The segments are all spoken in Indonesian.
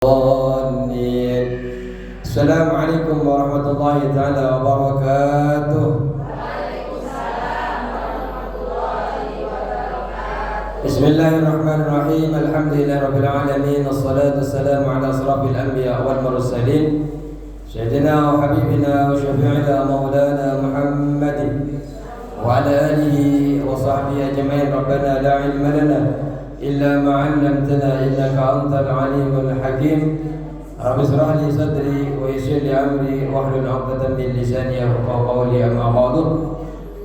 الضالين. السلام عليكم ورحمة الله تعالى وبركاته. بسم الله الرحمن الرحيم. الحمد لله رب العالمين، والصلاة والسلام على أشرف الأنبياء والمرسلين سيدنا وحبيبنا وشفيعنا مولانا محمد وعلى آله وصحبه أجمعين. ربنا لا علم لنا إلا ما علمتنا إنك أنت العليم الحكيم. رب اشرح لي صدري ويسر لي أمري واحلل عقدة من لساني يفقهوا قولي. أما بعد،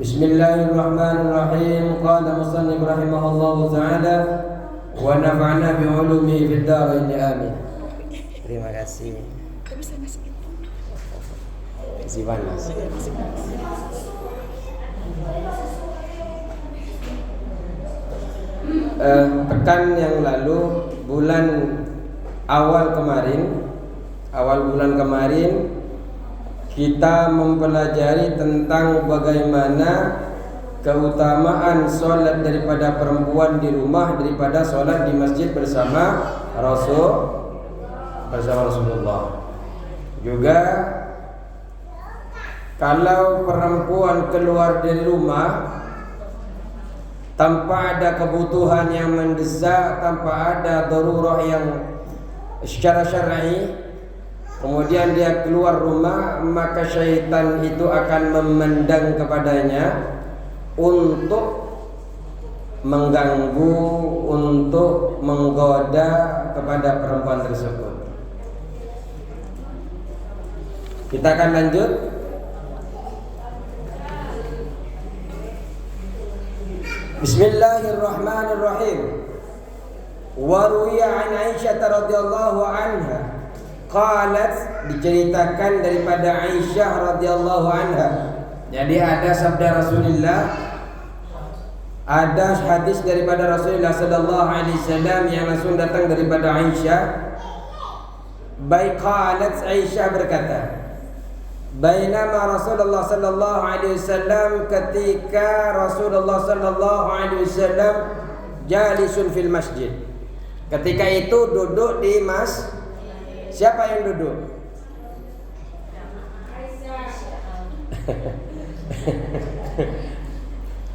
بسم الله الرحمن الرحيم. قال المصنف رحمه الله تعالى ونفعنا بعلومه في الدارين آمين. Terima kasih. Kasih panas. Pekan yang lalu, awal bulan kemarin kita mempelajari tentang bagaimana keutamaan sholat daripada perempuan di rumah daripada sholat di masjid bersama Rasulullah. Juga kalau perempuan keluar dari rumah tanpa ada kebutuhan yang mendesak, tanpa ada darurah yang secara syar'i, kemudian dia keluar rumah, maka syaitan itu akan memandang kepadanya untuk mengganggu, untuk menggoda kepada perempuan tersebut. Kita akan lanjut. Bismillahirrahmanirrahim. Wa ruwiya an Aisyah radhiyallahu anha qalat, diceritakan daripada Aisyah radhiyallahu anha. Jadi ada sabda Rasulullah, ada hadis daripada Rasulullah sallallahu alaihi wasallam yang langsung datang daripada Aisyah. Baik, qalat, Aisyah berkata, bainama Rasulullah sallallahu alaihi wasallam, ketika Rasulullah sallallahu alaihi wasallam jalisun fil masjid, ketika itu duduk di siapa yang duduk?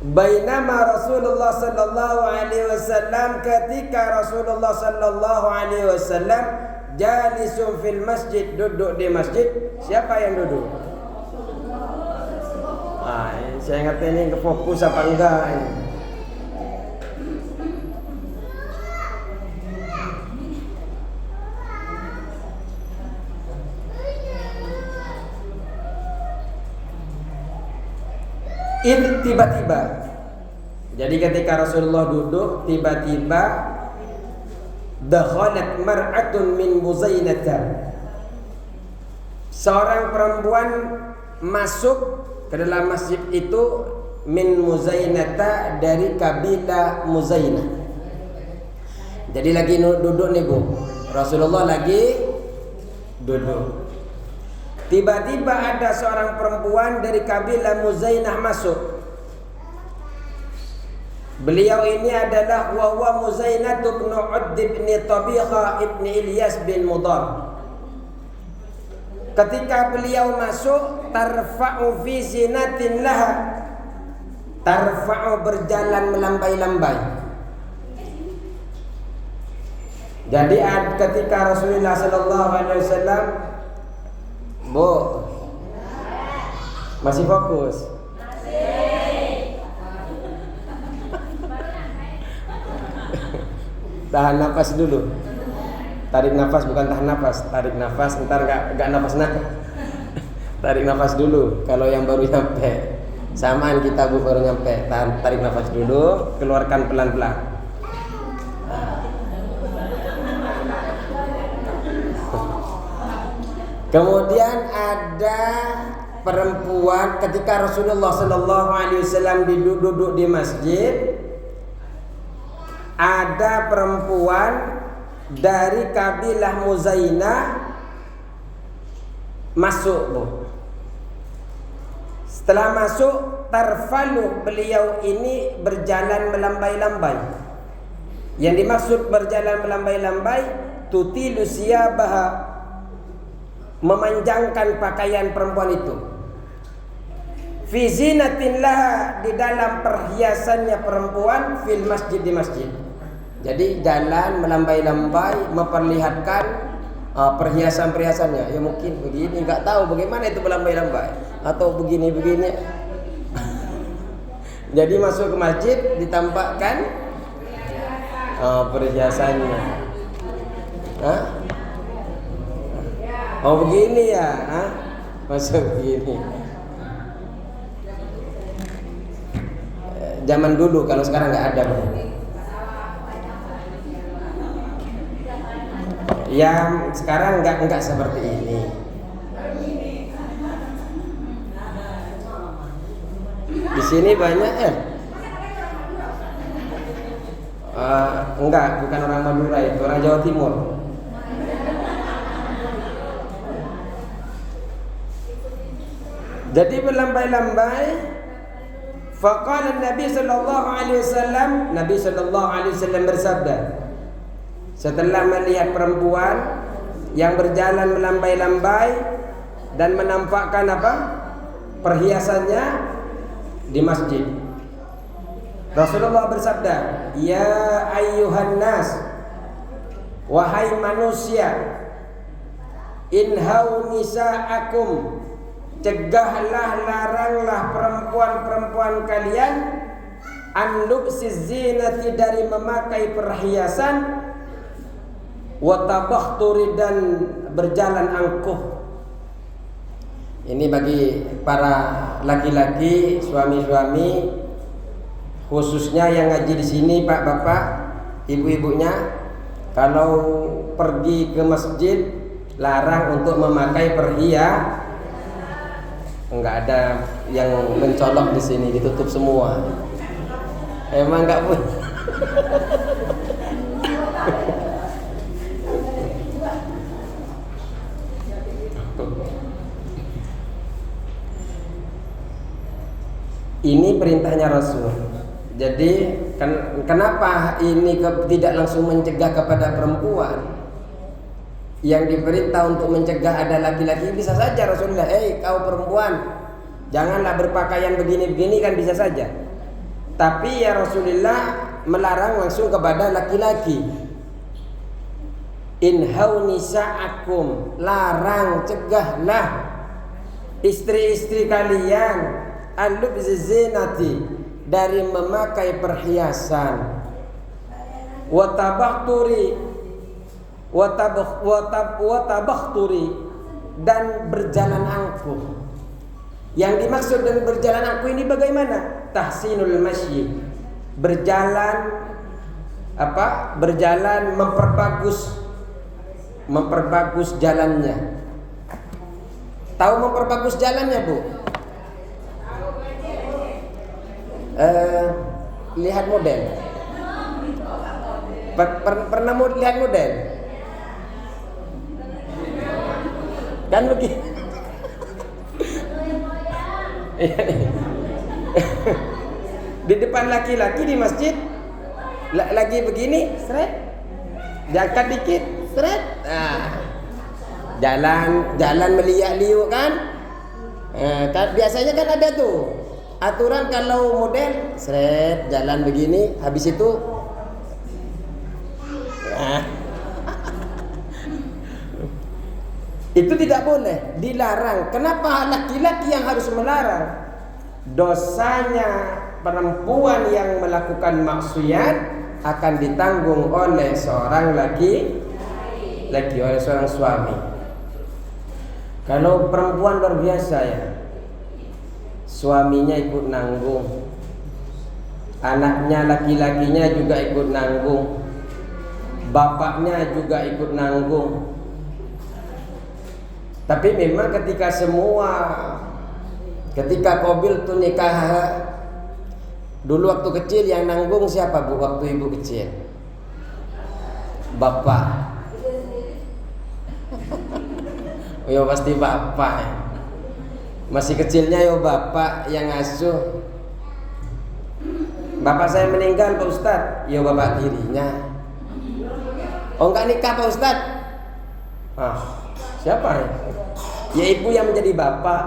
Bainama Rasulullah sallallahu alaihi wasallam, ketika Rasulullah sallallahu alaihi wasallam jalisun fil masjid, duduk di masjid. Siapa yang duduk? Saya ngerti ini fokus apa enggak ini. Tiba-tiba, jadi ketika Rasulullah duduk, tiba-tiba dakhalat mar'atun min Muzainata, seorang perempuan masuk ke dalam masjid itu, min Muzainata, dari kabilah Muzainah. Jadi lagi duduk nih Bu, Rasulullah lagi duduk. Tiba-tiba ada seorang perempuan dari kabilah Muzainah masuk. Beliau ini adalah wa Muzainah bin Udd bin Tabikha ibn Ilyas bin Mudar. Ketika beliau masuk, tarfa'u fi zinatin laha, tarfa'u, berjalan melambai-lambai. Jadi ketika Rasulullah sallallahu alaihi wasallam, Bu, masih fokus? Tahan nafas dulu. Tarik nafas, bukan tahan nafas. Tarik nafas, ntar gak nafas Tarik nafas dulu. Kalau yang baru nyampe, samaan kita Bu, baru nyampe. Tarik nafas dulu, keluarkan pelan-pelan. Kemudian ada perempuan, ketika Rasulullah sallallahu alaihi wasallam duduk di masjid, ada perempuan dari kabilah Muzainah masuk, Bu. Setelah masuk, tarfalu, beliau ini berjalan melambai-lambai. Yang dimaksud berjalan melambai-lambai, tutilu siyabaha, memanjangkan pakaian perempuan itu, fi zinatin laha, di dalam perhiasannya perempuan, fil masjid, di masjid. Jadi jalan melambai-lambai memperlihatkan perhiasan-perhiasannya. Ya mungkin begini, nggak tahu bagaimana itu melambai-lambai atau begini-begini. Jadi masuk ke masjid ditampakkan perhiasannya. Hah? Oh begini ya, hah? Masuk begini. Zaman dulu, kalau sekarang nggak ada. Yang sekarang nggak seperti ini. Di sini banyak enggak, bukan orang Madura, itu orang Jawa Timur. Jadi berlambai-lambai. Faqala Nabi sallallahu alaihi wasallam, Nabi sallallahu alaihi wasallam bersabda, setelah melihat perempuan yang berjalan melambai-lambai dan menampakkan perhiasannya di masjid, Rasulullah bersabda, ya ayyuhan nas, wahai manusia, inhau nisa'akum, cegahlah, laranglah perempuan-perempuan kalian, an lubsiz zinati, dari memakai perhiasan, wa tabakhturi, dan berjalan angkuh. Ini bagi para laki-laki, suami-suami, khususnya yang ngaji di sini, Pak, Bapak, ibu-ibunya, kalau pergi ke masjid larang untuk memakai perhiasan. Enggak ada yang mencolok di sini, ditutup semua. Emang enggak pun. Ini perintahnya Rasul. Jadi kenapa ini tidak langsung mencegah kepada perempuan? Yang diperintah untuk mencegah ada laki-laki, bisa saja Rasulullah, kau perempuan, janganlah berpakaian begini-begini, kan bisa saja. Tapi ya Rasulullah melarang langsung kepada laki-laki. Inhau nisa'akum, larang, cegahlah istri-istri kalian, al-lubzi zinati, dari memakai perhiasan, wa tabakhturi, watabakhturi, dan berjalan angkuh. Yang dimaksud dengan berjalan angkuh ini bagaimana? Tahsinul masyi, berjalan berjalan memperbagus jalannya. Tahu memperbagus jalannya, Bu? Lihat model. Pernah lihat model? Kan begini. Di depan laki-laki di masjid lagi begini, seret, diangkat dikit, seret, jalan meliak-liuk kan. Biasanya kan ada tuh aturan, kalau model seret, jalan begini, habis itu itu tidak boleh, dilarang. Kenapa laki-laki yang harus melarang? Dosanya perempuan yang melakukan maksiat akan ditanggung oleh seorang laki-laki, oleh seorang suami. Kalau perempuan luar biasa ya, suaminya ikut nanggung, anaknya laki-lakinya juga ikut nanggung, bapaknya juga ikut nanggung. Tapi memang ketika Qabil tuh nikah, dulu waktu kecil yang nanggung siapa, Bu, waktu ibu kecil? Bapak. Yo pasti bapak. Masih kecilnya yo bapak yang ngasuh. Bapak saya meninggal, Pak Ustadz. Yo bapak tirinya. Oh enggak nikah Pak Ustaz? Siapa ya? Ya ibu yang menjadi bapak.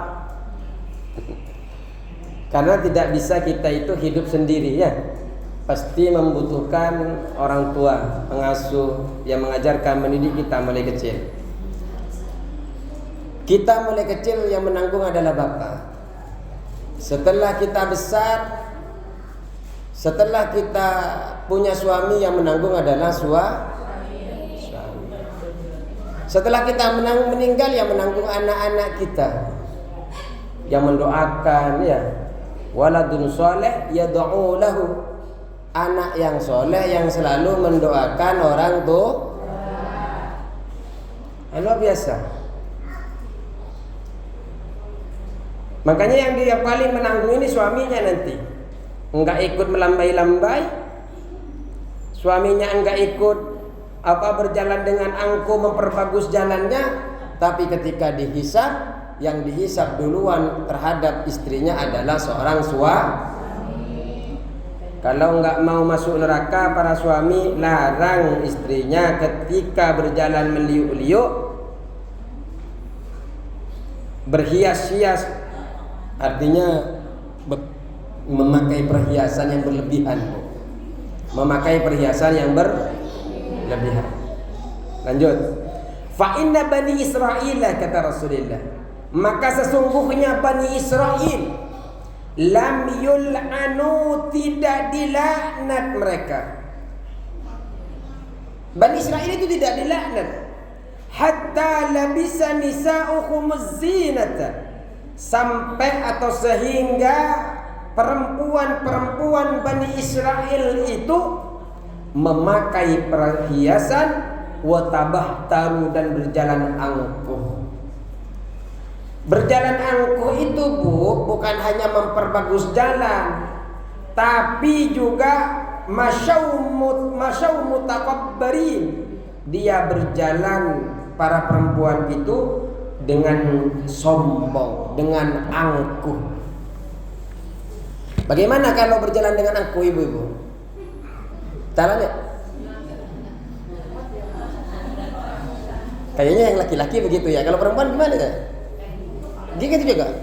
Karena tidak bisa kita itu hidup sendiri ya. Pasti membutuhkan orang tua, pengasuh yang mengajarkan, mendidik kita mulai kecil. Kita mulai kecil yang menanggung adalah bapak. Setelah kita besar, setelah kita punya suami, yang menanggung adalah suami. Setelah kita meninggal, yang menanggung anak-anak kita, yang mendoakan ya. Waladun soleh yad'u lahu, anak yang soleh yang selalu mendoakan orang tua. Luar biasa. Makanya yang dia paling menanggung ini suaminya nanti. Enggak ikut melambai-lambai. Suaminya enggak ikut berjalan dengan angkuh memperbagus jalannya, tapi ketika dihisab, yang dihisab duluan terhadap istrinya adalah seorang suami. Kalau enggak mau masuk neraka para suami, larang istrinya ketika berjalan meliuk-liuk, berhias-hias, artinya memakai perhiasan yang berlebihan. Memakai perhiasan yang berlebihan. Lanjut. Fa inna bani Israil, kata Rasulullah, maka sesungguhnya Bani Israel lam yul'anu, tidak dilaknat mereka. Bani Israel itu tidak dilaknat. Hatta labisa nisa'uhumuz zinata, sampai atau sehingga perempuan-perempuan Bani Israel itu memakai perhiasan, wa tabahtaru, dan berjalan angkuh. Berjalan angkuh itu bukan hanya memperbagus jalan, tapi juga masyau mutakabbarin. Dia berjalan, para perempuan itu, dengan sombong, dengan angkuh. Bagaimana kalau berjalan dengan angkuh ibu-ibu? Caranya? Kayaknya yang laki-laki begitu ya. Kalau perempuan gimana ya? Gitu juga.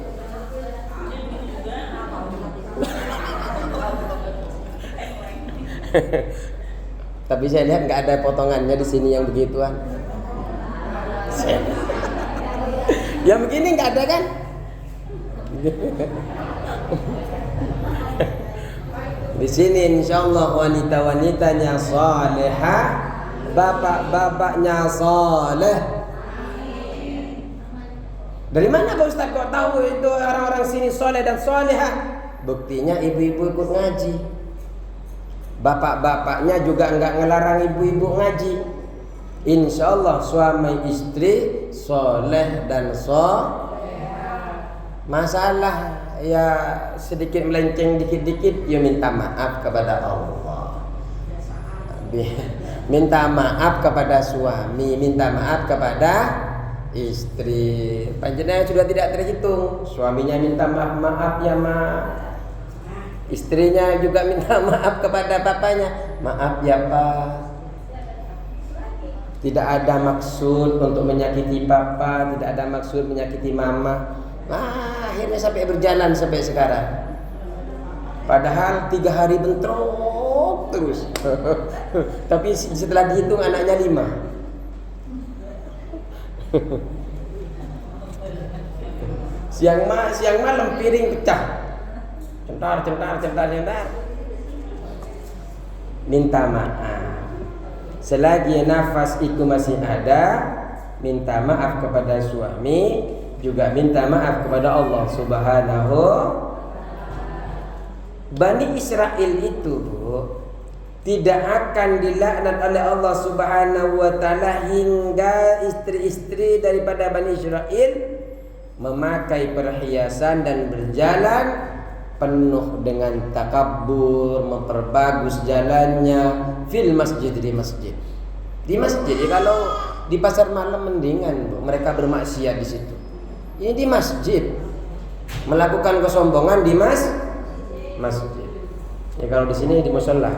Tapi saya lihat nggak ada potongannya di sini yang begituan. Yang begini nggak ada kan? Di sini insya Allah wanita-wanitanya salihah, bapak-bapaknya saleh. Dari mana Pak Ustaz kok tahu itu orang-orang sini soleh dan solehah? Buktinya ibu-ibu ikut ngaji. Bapak-bapaknya juga enggak ngelarang ibu-ibu ngaji. Insya Allah suami istri soleh dan masalah ya sedikit melenceng dikit-dikit, ya minta maaf kepada Allah. Minta maaf kepada suami, minta maaf kepada istri. Panjenengan sudah tidak terhitung. Suaminya minta maaf ya maaf. Istrinya juga minta maaf kepada bapaknya. Maaf ya Pak, tidak ada maksud untuk menyakiti papa, tidak ada maksud menyakiti mama. Akhirnya sampai berjalan sampai sekarang. Padahal 3 hari bentrok terus. Tapi setelah dihitung anaknya 5. Siang malam piring pecah, centar. Minta maaf. Selagi nafas itu masih ada, minta maaf kepada suami, juga minta maaf kepada Allah Subhanahu. Bani Israel itu tidak akan dilaknat oleh Allah Subhanahu wa taala hingga istri-istri daripada Bani Israel memakai perhiasan dan berjalan penuh dengan takabur, memperbagus jalannya fil masjid, di masjid. Di masjid, kalau di pasar malam mendingan mereka bermaksiat di situ. Ini di masjid, melakukan kesombongan di masjid. Ya kalau di sini di mushola.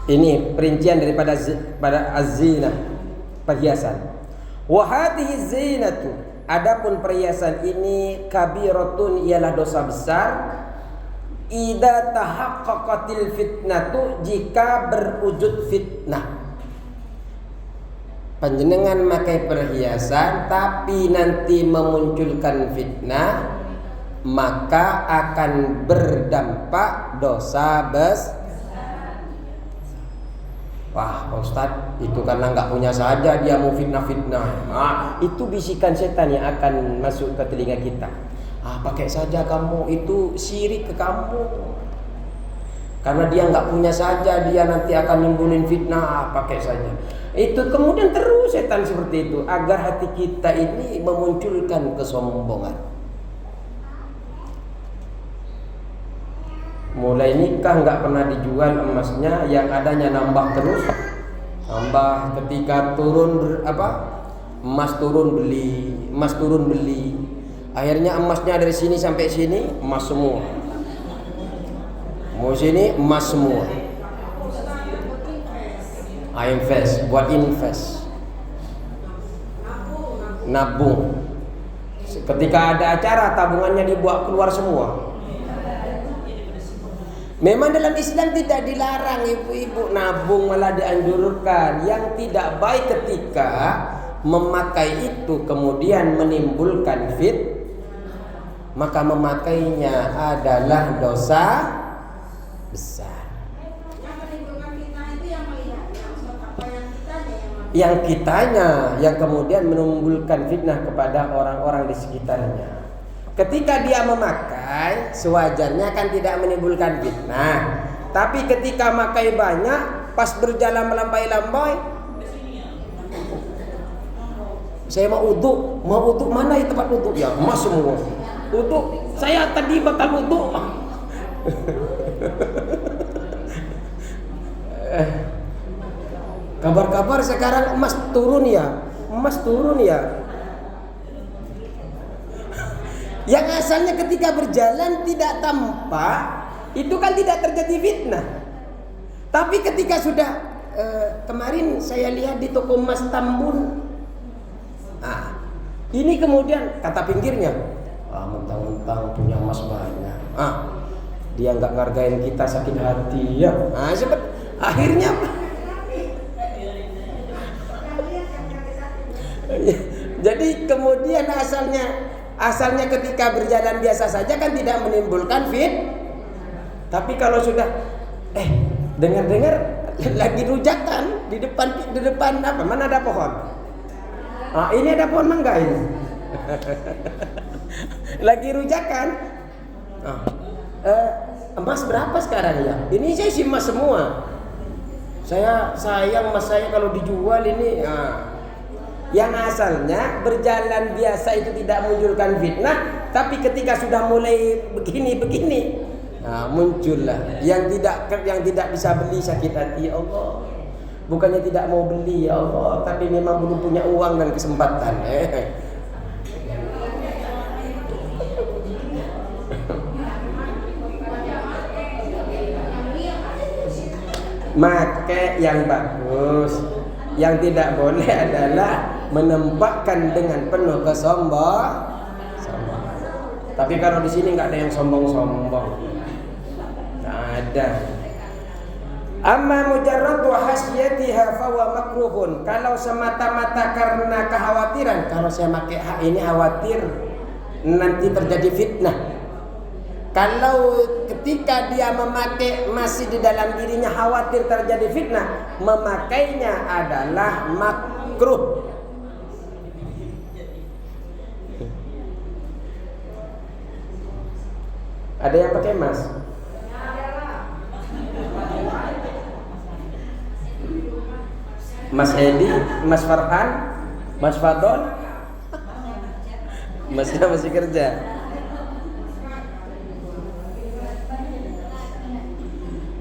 Ini perincian daripada pada az-zina, perhiasan. Wa hadhihi zinatu, adapun perhiasan ini kabiratun, ialah dosa besar. Idza tahaqqaqatil fitnatu, jika berwujud fitnah. Panjenengan pakai perhiasan tapi nanti memunculkan fitnah, maka akan berdampak dosa besar. Wah Pak Ustadz, itu karena nggak punya saja dia mau fitnah-fitnah. Itu bisikan setan yang akan masuk ke telinga kita. Pakai saja kamu, itu syirik ke kamu. Karena dia nggak punya saja, dia nanti akan nimbulin fitnah. Pakai saja. Itu kemudian terus setan seperti itu, agar hati kita ini memunculkan kesombongan. Mulai nikah nggak pernah dijual emasnya, yang adanya nambah terus, nambah. Ketika turun emas turun beli, akhirnya emasnya dari sini sampai sini emas semua, mau sini emas semua. Invest, buat invest, nabung. Ketika ada acara, tabungannya dibuat keluar semua. Memang dalam Islam tidak dilarang ibu-ibu nabung, malah dianjurkan. Yang tidak baik ketika memakai itu kemudian menimbulkan maka memakainya adalah dosa besar. Yang kitanya yang kemudian menimbulkan fitnah kepada orang-orang di sekitarnya. Ketika dia memakai, sewajarnya kan tidak menimbulkan fitnah. Tapi ketika makai banyak, pas berjalan melambai-lambai, saya mau uduk mana ya tempat uduk? Ya emas semua. Uduk, saya tadi bakal uduk. Kabar-kabar sekarang emas turun ya. Yang asalnya ketika berjalan tidak tampak, itu kan tidak terjadi fitnah. Tapi ketika sudah kemarin saya lihat di toko emas Tambun, ini kemudian kata pinggirnya, mentang-mentang punya emas banyak, dia nggak ngargain kita, sakit hati ya. Akhirnya jadi kemudian asalnya ketika berjalan biasa saja kan tidak menimbulkan tapi kalau sudah dengar lagi rujakan di depan mana ada pohon, ini ada pohon mangga ini. Lagi rujakan, emas berapa sekarang ya? Ini saya isi emas semua. Saya sayang emas saya kalau dijual ini. Yang asalnya berjalan biasa itu tidak munculkan fitnah, tapi ketika sudah mulai begini, muncullah yang tidak bisa beli, sakit hati. Ya Allah, bukannya tidak mau beli ya Allah, tapi memang belum punya uang dan kesempatan. Make yang bagus. Yang tidak boleh adalah menempatkan dengan penuh kesombongan. Tapi kalau di sini nggak ada yang sombong-sombong, nggak ada. Amma mujarradu hasyatiha fawa makruhun. Kalau semata-mata karena kekhawatiran, kalau saya pakai hak ini khawatir nanti terjadi fitnah. Kalau ketika dia memakai masih di dalam dirinya khawatir terjadi fitnah, memakainya adalah makruh. Ada yang pakai emas? Mas Edi, Mas Farhan, Mas Fadol, masih kerja.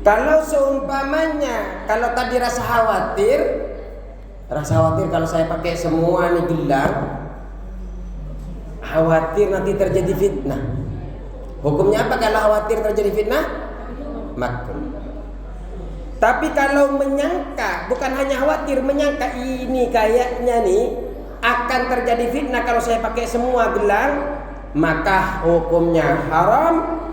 Kalau seumpamanya, kalau tadi rasa khawatir kalau saya pakai semua nih gelang, khawatir nanti terjadi fitnah. Hukumnya apa kalau khawatir terjadi fitnah? Makruh. Tapi kalau menyangka, bukan hanya khawatir, menyangka ini kayaknya nih akan terjadi fitnah kalau saya pakai semua gelang, maka hukumnya haram.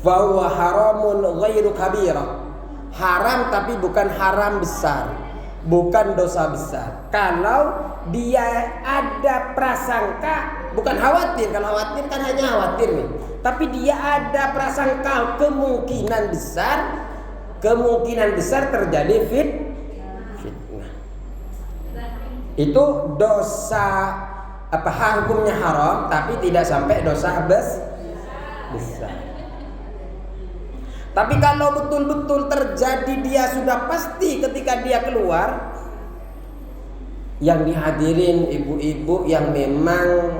Fahuwa haramun ghairu kabirah. Haram tapi bukan haram besar, bukan dosa besar. Kalau dia ada prasangka, bukan khawatir. Kalau khawatir kan hanya khawatir nih. Tapi dia ada prasangka kemungkinan besar terjadi fitnah. Itu dosa hukumnya haram tapi tidak sampai dosa besar. Tapi kalau betul-betul terjadi, dia sudah pasti ketika dia keluar, yang dihadirin ibu-ibu yang memang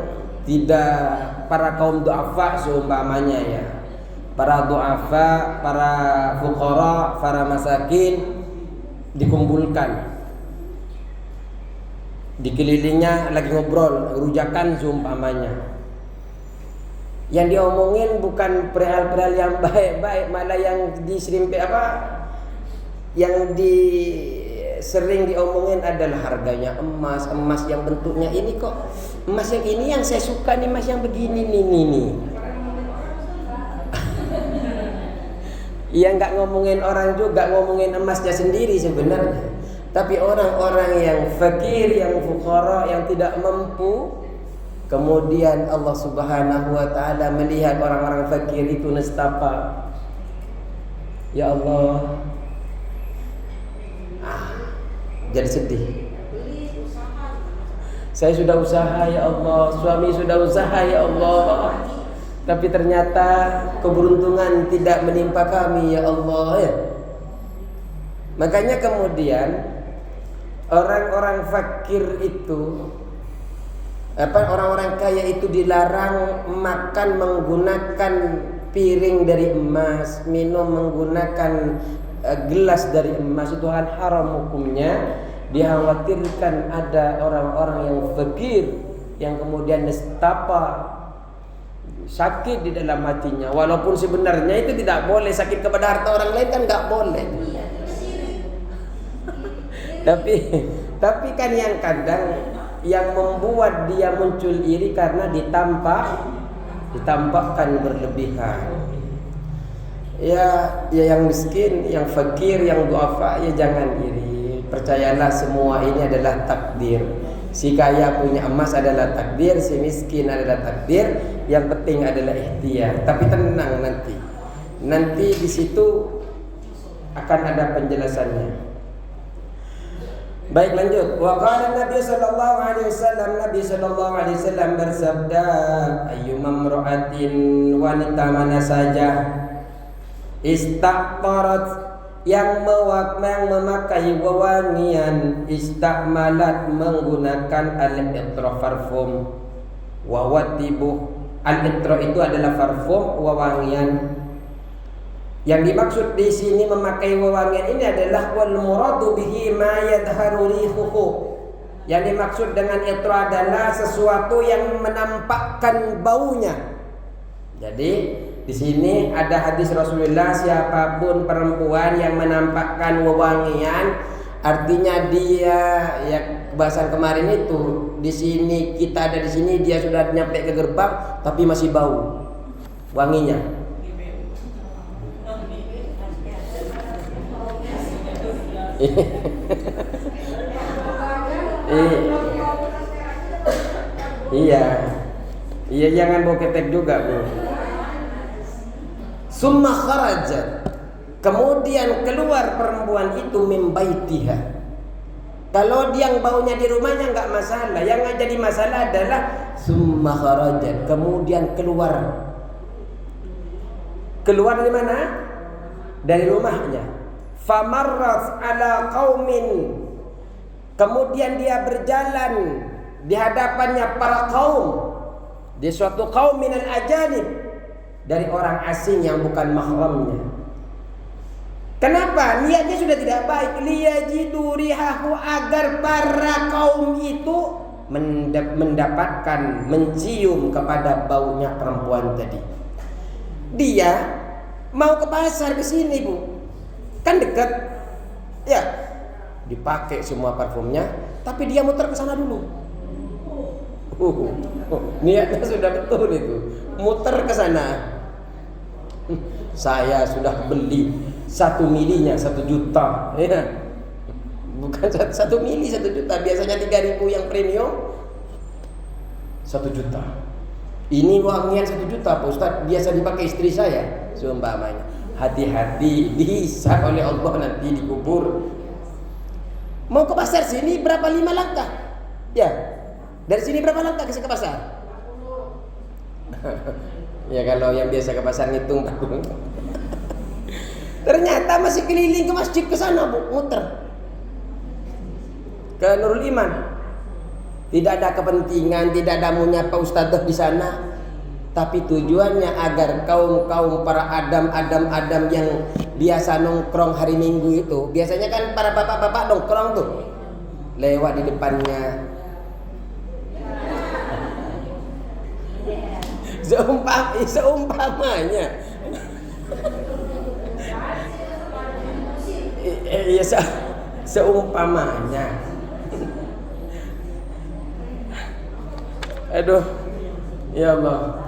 tidak, para kaum du'afa seumpamanya ya, para du'afa, para fuqara, para masakin dikumpulkan, dikelilingnya lagi ngobrol, rujakan seumpamanya. Yang diomongin bukan perihal-perihal yang baik-baik, malah yang yang sering diomongin adalah harganya emas yang bentuknya ini kok, emas yang ini yang saya suka nih, emas yang begini nih. Iya, nggak ngomongin orang juga, ngomongin emasnya sendiri sebenarnya. Tapi orang-orang yang fakir, yang fuqara, yang tidak mampu, kemudian Allah Subhanahu wa taala melihat orang-orang fakir itu nestapa. Ya Allah, jadi sedih. Saya sudah usaha ya Allah, suami sudah usaha ya Allah, tapi ternyata keberuntungan tidak menimpa kami ya Allah ya. Makanya kemudian orang-orang fakir itu, orang-orang kaya itu dilarang makan menggunakan piring dari emas, minum menggunakan gelas dari emas. Itu hal haram hukumnya. Dikhawatirkan ada orang-orang yang fakir yang kemudian nestapa, sakit di dalam hatinya, walaupun sebenarnya itu tidak boleh. Sakit kepada harta orang lain kan nggak boleh. tapi kan yang kadang yang membuat dia muncul iri karena ditampakkan berlebihan. Ya yang miskin, yang fakir, yang duafa, ya jangan iri. Percayalah semua ini adalah takdir. Si kaya punya emas adalah takdir, si miskin adalah takdir. Yang penting adalah ikhtiar. Tapi tenang, nanti di situ akan ada penjelasannya. Baik, lanjut. Wa qala Nabi sallallahu alaihi wasallam, Nabi sallallahu alaihi wasallam bersabda, ayyuma imra'atin, wanita mana saja, istaqtarat, yang memakai wewangian, istakmalat, menggunakan al-itra parfum, wa watibu. Al-itra itu adalah parfum, wewangian. Yang dimaksud di sini memakai wewangian ini adalah wal muradu bihi ma yadharu rihuhu. Yang dimaksud dengan itra adalah sesuatu yang menampakkan baunya. Jadi di sini ada hadis Rasulullah, siapapun perempuan yang menampakkan wewangian, artinya dia, ya bahasan kemarin itu, di sini kita ada di sini, dia sudah nyampe ke gerbang tapi masih bau wanginya. Iya, jangan bau ketek juga, Bu. Summa kharajat, kemudian keluar perempuan itu min baitiha. Kalau dia yang baunya di rumahnya enggak masalah, yang jadi masalah adalah summa kharajat, kemudian keluar dari mana? Dari rumahnya. Famarrat ala qaumin, kemudian dia berjalan di hadapannya para kaum, di suatu kaum minal ajanib, dari orang asing yang bukan mahramnya. Kenapa? Niatnya sudah tidak baik. Liyajidu rihahu, agar para kaum itu mendapatkan, mencium kepada baunya perempuan tadi. Dia mau ke pasar ke sini, Bu. Kan dekat. Ya, dipakai semua parfumnya, tapi dia muter ke sana dulu. Niatnya sudah betul itu, muter ke sana. Saya sudah beli 1 milinya 1 juta, ya. Bukan 1 mili 1 juta, biasanya 3.000 yang premium 1 juta. Ini wangian 1 juta Pak Ustaz, biasa dipakai istri saya seumpamanya. Hati-hati, dihisab oleh Allah nanti dikubur. Mau ke pasar sini berapa 5 langkah? Ya, dari sini berapa langkah ke pasar? Ya kalau yang biasa ke pasar ngitung tahu. Ternyata masih keliling ke masjid ke sana, Bu, muter. Ke Nurul Iman. Tidak ada kepentingan, tidak ada maunya Pak Ustadzah di sana. Tapi tujuannya agar kaum para adam yang biasa nongkrong hari Minggu itu, biasanya kan para bapak-bapak nongkrong tuh, lewat di depannya. Seumpamanya. Iya, seumpamanya. Aduh, ya Allah.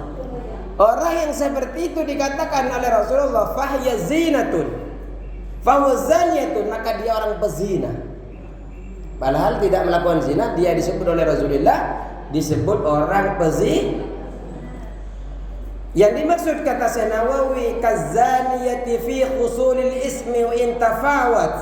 Orang yang seperti itu dikatakan oleh Rasulullah fahya zinatun, fawzaniyatun, maka dia orang pezina. Padahal tidak melakukan zina, dia disebut oleh Rasulullah disebut orang pezina. Yang dimaksud kata Syekh Nawawi kazaniyati fi khusulil ismi wa intafawat,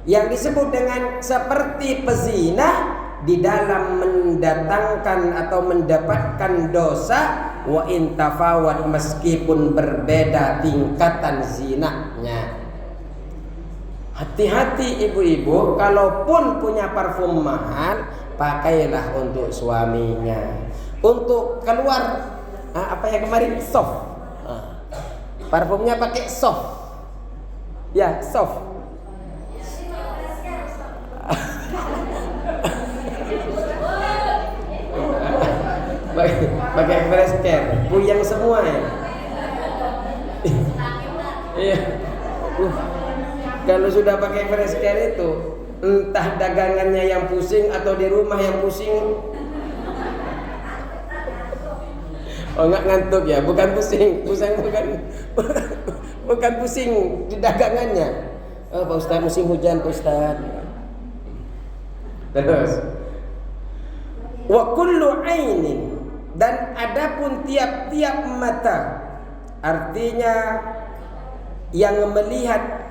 yang disebut dengan seperti pezina di dalam mendatangkan atau mendapatkan dosa, wa intafawat, meskipun berbeda tingkatan zinanya. Hati-hati ibu-ibu, kalaupun punya parfum mahal, pakailah untuk suaminya. Untuk keluar apa yang kemarin soft, parfumnya pakai soft, ya soft. Pakai fresh care, puyeng semua ya. Iya. Kalau sudah pakai fresh care itu, entah dagangannya yang pusing atau di rumah yang pusing. Oh, enggak ngantuk ya, bukan pusing, bukan pusing di dagangannya. Oh, Pak Ustaz musim hujan, Pak Ustaz. Terus, wa kullu ainin, dan adapun tiap-tiap mata, artinya yang melihat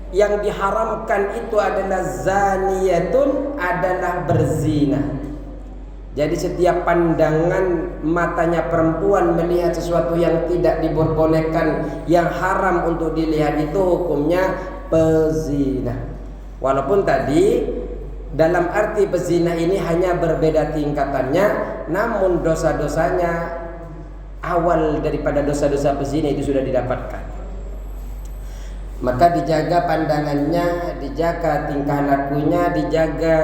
yang diharamkan itu adalah zaniyatun, adalah berzina. Jadi setiap pandangan matanya perempuan melihat sesuatu yang tidak diperbolehkan, yang haram untuk dilihat, itu hukumnya pezina. Walaupun tadi dalam arti pezina ini hanya berbeda tingkatannya, namun dosa-dosanya awal daripada dosa-dosa pezina itu sudah didapatkan. Maka dijaga pandangannya, dijaga tingkah lakunya, dijaga.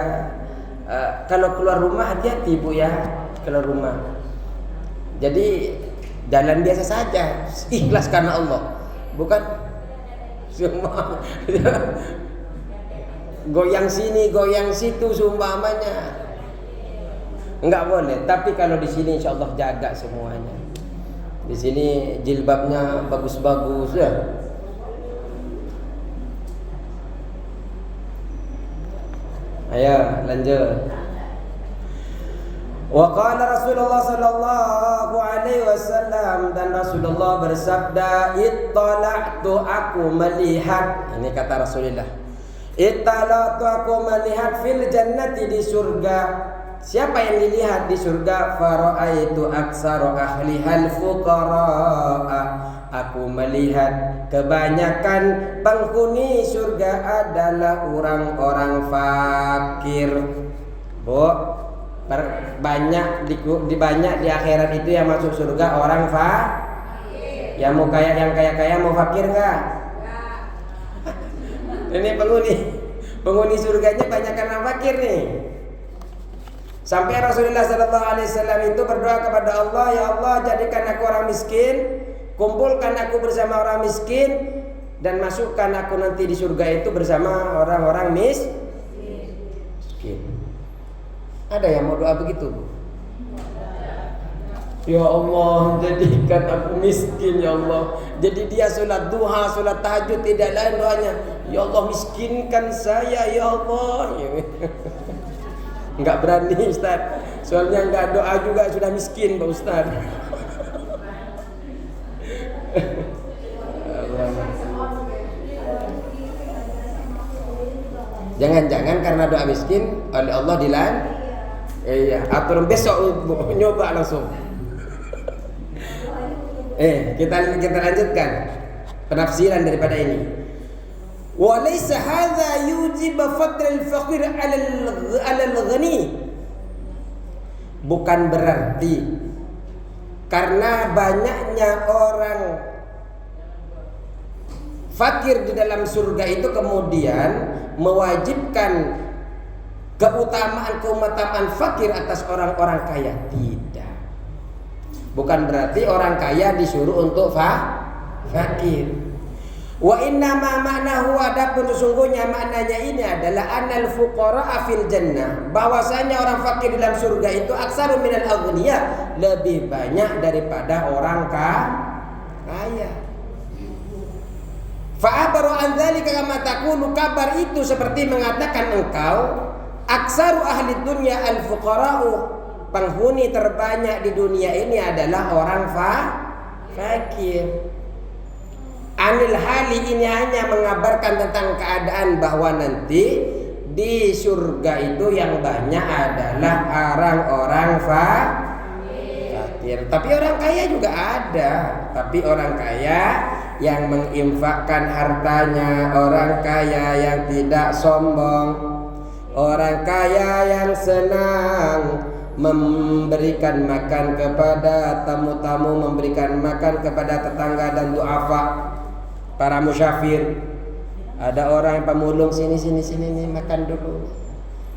Kalau keluar rumah hati-hati Bu ya, keluar rumah. Jadi jalan biasa saja, ikhlas karena Allah, bukan semua goyang sini, goyang situ seumpamanya. Enggak boleh. Tapi kalau di sini insya Allah jaga semuanya. Di sini jilbabnya bagus-bagus ya. Ayo lanjut. Wa qala Rasulullah sallallahu alaihi wasallam, dan Rasulullah bersabda, ittala'tu, aku melihat. Ini kata Rasulullah. Ittala'tu, aku melihat fil jannati, di surga. Siapa yang dilihat di surga? Fara'aitu aktsara ahlihal fuqara. Aku melihat kebanyakan penghuni surga adalah orang-orang fakir. Bu, banyak di akhirat itu yang masuk surga orang fakir. Yang mau kaya, yang kaya-kaya mau fakir enggak? Ini penghuni surganya banyak karena fakir nih. Sampai Rasulullah SAW itu berdoa kepada Allah, ya Allah jadikan aku orang miskin, kumpulkan aku bersama orang miskin, dan masukkan aku nanti di surga itu bersama orang-orang miskin. Ada yang mau doa begitu, Bu? Ya Allah, jadikan aku miskin ya Allah. Jadi dia sholat duha, sholat tahajud, tidak lain doanya, ya Allah miskinkan saya ya Allah. Enggak berani Ustaz, soalnya enggak doa juga sudah miskin Pak Ustaz. Jangan-jangan karena doa miskin oleh Allah atur besok nyoba langsung. Kita lanjutkan penafsiran daripada ini. Wa laysa hadza yujib fadl al-faqir 'ala al-ghani. Bukan berarti karena banyaknya orang fakir di dalam surga itu kemudian mewajibkan keutamaan fakir atas orang-orang kaya. Tidak. Bukan berarti orang kaya disuruh untuk fakir. Wa inna ma ma'nahu, adapun sesungguhnya maknanya ini adalah anal fuqara fil jannah, bahwasanya orang fakir dalam surga itu aksaru minal aghniya, lebih banyak daripada orang kaya. Fa abaru an dzalika kama taqulu, kabar itu seperti mengatakan engkau aksaru ahli dunya al fuqara'u, penghuni terbanyak di dunia ini adalah orang fakir. Anil hali, ini hanya mengabarkan tentang keadaan bahwa nanti di surga itu yang banyak adalah orang-orang fakir. Tapi orang kaya juga ada. Tapi orang kaya yang menginfakkan hartanya, orang kaya yang tidak sombong, orang kaya yang senang memberikan makan kepada tamu-tamu, memberikan makan kepada tetangga dan duafa, para musyafir. Ada orang yang pemulung, sini nih, makan dulu,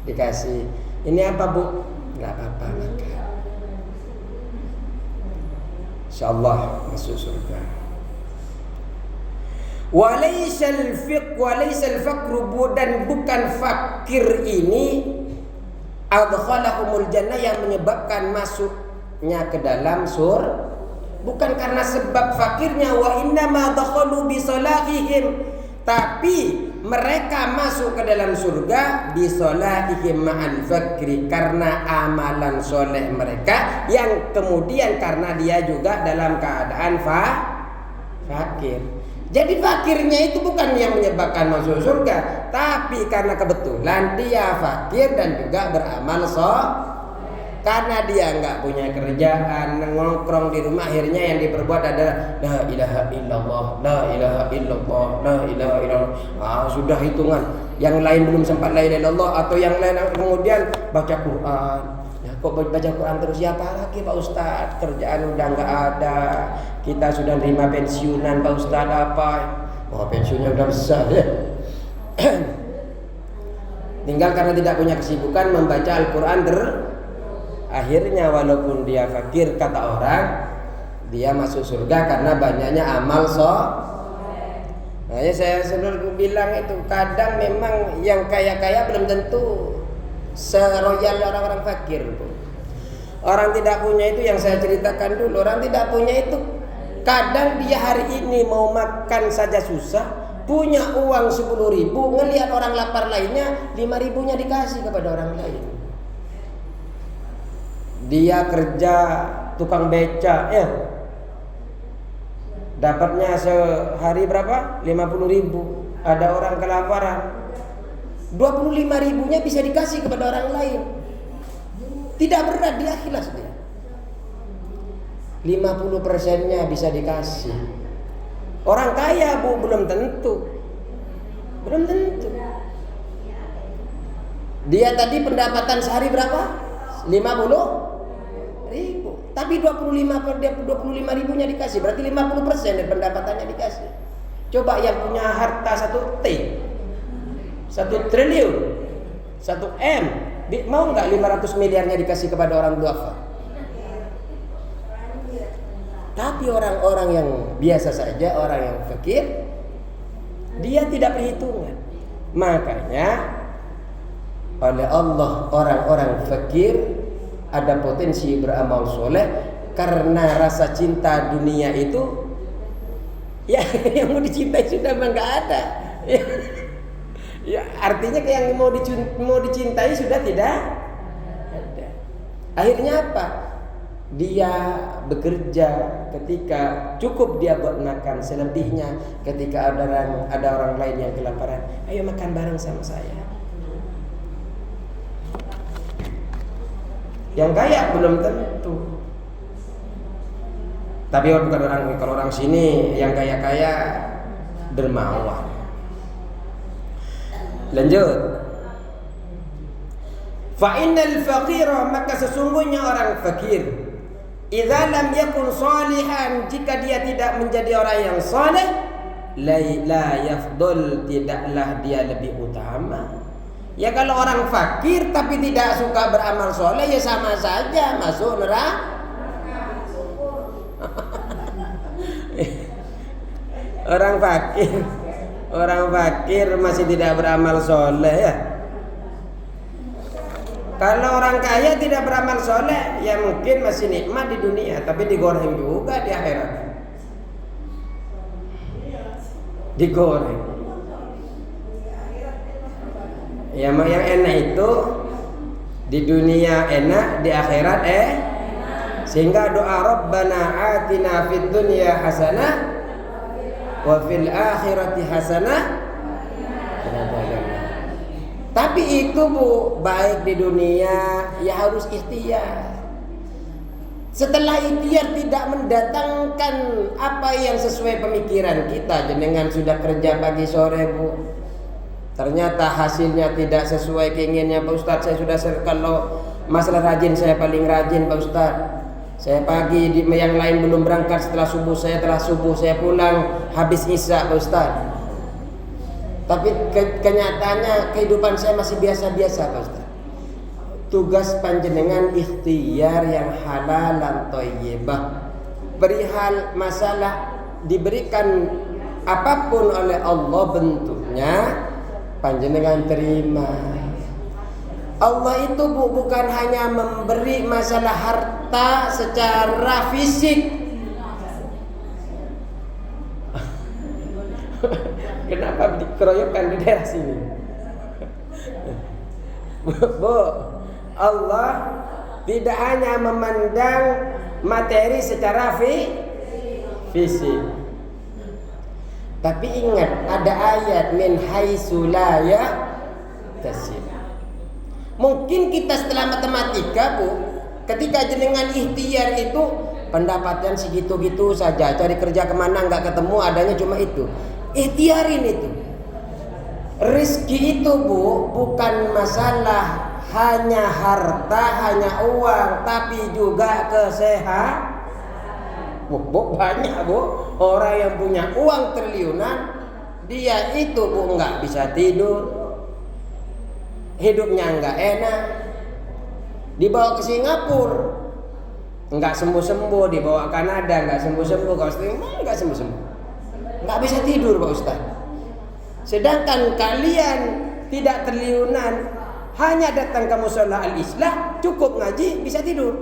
dikasih. Ini apa Bu? Nggak apa-apa, makan. Insyaallah masuk surga. Walaysal faqru, dan bukan fakir ini adkhalahumul jannah, yang menyebabkan masuknya ke dalam surga. Bukan karena sebab fakirnya, wa innama dakhalu bi salahihim, tapi mereka masuk ke dalam surga bi salahihim ma'al fakri, karena amalan soleh mereka yang kemudian karena dia juga dalam keadaan fakir. Jadi fakirnya itu bukan yang menyebabkan masuk surga, tapi karena kebetulan dia fakir dan juga beramal karena dia nggak punya kerjaan, nongkrong di rumah, akhirnya yang diperbuat adalah la ilaha illallah, la ilaha illallah, la ilaha illallah. Sudah hitungan, yang lain belum sempat la ilaha illallah, atau yang lain kemudian baca Quran. Kok baca Quran terus? Ya apa lagi Pak Ustadz, kerjaan udah nggak ada, kita sudah terima pensiunan Pak Ustadz, apa? Pensiunnya udah besar ya. Tinggal karena tidak punya kesibukan membaca Al-Quran akhirnya walaupun dia fakir, kata orang, dia masuk surga karena banyaknya amal Makanya saya selalu bilang itu, kadang memang yang kaya-kaya belum tentu seroyal orang-orang fakir. Orang tidak punya itu, yang saya ceritakan dulu, orang tidak punya itu kadang dia hari ini mau makan saja susah, punya uang 10.000, ngelihat orang lapar lainnya 5.000-nya dikasih kepada orang lain. Dia kerja tukang beca ya, dapatnya sehari berapa? 50.000. Ada orang kelaparan, 25.000-nya bisa dikasih kepada orang lain. Tidak berat, dia ikhlas dia. 50%-nya bisa dikasih. Orang kaya Bu, belum tentu. Dia tadi pendapatan sehari berapa? 50.000. Tapi 25.000-nya dikasih, berarti 50% dari pendapatannya dikasih. Coba yang punya harta 1 triliun, 1 M, mau nggak 500 miliarnya dikasih kepada orang duafa? Tapi orang-orang yang biasa saja, orang yang fakir, Dia tidak perhitungan. Makanya oleh Allah orang-orang fakir ada potensi beramal soleh karena rasa cinta dunia itu ya yang mau dicintai sudah nggak ada. Ya, artinya yang mau dicintai sudah tidak ada. Akhirnya apa? Dia bekerja ketika cukup dia buat makan, selebihnya ketika ada orang lain yang kelaparan, ayo makan bareng sama saya. Yang kaya belum tentu. Tapi bukan kalau orang sini yang kaya-kaya dermawan. Lanjut. Fa innal faqira, maka sesungguhnya orang fakir, idza lam yakun salihan, jika dia tidak menjadi orang yang saleh, la yafdul, tidaklah dia lebih utama. Ya kalau orang fakir tapi tidak suka beramal soleh, ya sama saja masuk neraka. Orang fakir masih tidak beramal soleh ya. Kalau orang kaya tidak beramal soleh, ya mungkin masih nikmat di dunia, tapi digoreng juga di akhirat. Digoreng. Ya, yang enak itu di dunia enak, di akhirat sehingga doa Rabbana atina fid dunya hasanah wa fil akhirati hasanah. Tapi itu Bu, baik di dunia ya harus ikhtiar. Setelah ikhtiar tidak mendatangkan apa yang sesuai pemikiran kita, jenengan sudah kerja pagi sore Bu, ternyata hasilnya tidak sesuai keinginannya Pak Ustadz. Saya sudah kalau masalah rajin saya paling rajin Pak Ustadz. Saya pagi yang lain belum berangkat, setelah subuh saya pulang habis isya Pak Ustadz. Tapi kenyataannya kehidupan saya masih biasa-biasa Pak Ustaz. Tugas panjenengan ikhtiar yang halal dan thayyibah. Perihal masalah diberikan apapun oleh Allah bentuknya, panjenengan terima. Allah itu bukan hanya memberi masalah harta secara fisik. Kenapa dikeroyokkan di daerah sini? Bu, Allah tidak hanya memandang materi secara fisik. Tapi ingat, ada ayat min haitsu la yahtasib. Mungkin kita setelah matematika Bu, ketika jenengan ikhtiar itu pendapatan segitu-gitu saja, cari kerja kemana nggak ketemu, adanya cuma itu. Ikhtiarin itu. Rizki itu Bu, bukan masalah hanya harta, hanya uang, tapi juga kesehatan. Bu, banyak Bu, orang yang punya uang triliunan, dia itu Bu nggak bisa tidur, hidupnya nggak enak. Dibawa ke Singapura nggak sembuh-sembuh, dibawa ke Kanada nggak sembuh-sembuh, ke Australia nggak sembuh-sembuh, nggak bisa tidur Pak Ustaz. Sedangkan kalian tidak triliunan, hanya datang ke mushola al-islah, cukup ngaji, bisa tidur.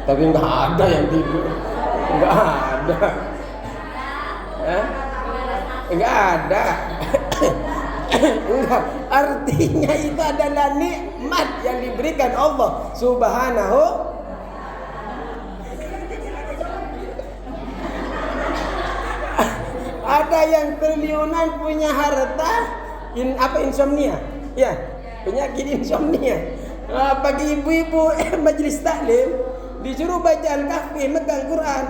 Tapi nggak ada yang tidur, nggak ada, nggak ada. Enggak, artinya itu adalah nikmat yang diberikan Allah Subhanahu. Ada yang triliunan punya harta, insomnia, ya, penyakit insomnia. Bagi ibu-ibu majelis taklim disuruh baca Al-Kahfi, megang Quran.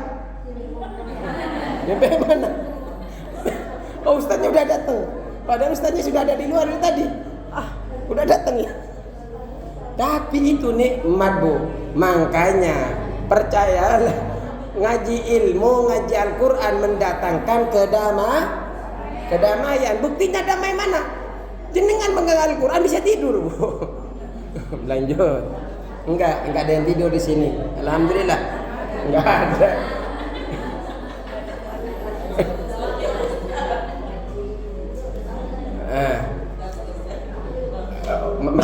Sampai mana? Oh, ustaznya udah datang. Padahal ustaznya sudah ada di luar tadi. Udah datang ya. Tapi itu nikmat Bu. Makanya percayalah, ngaji ilmu, ngaji Al-Quran mendatangkan kedamaian. Buktinya damai mana? Jenengan megang Al-Quran bisa tidur Bu. Lanjut. Enggak ada yang tidur di sini. Alhamdulillah. Enggak ada.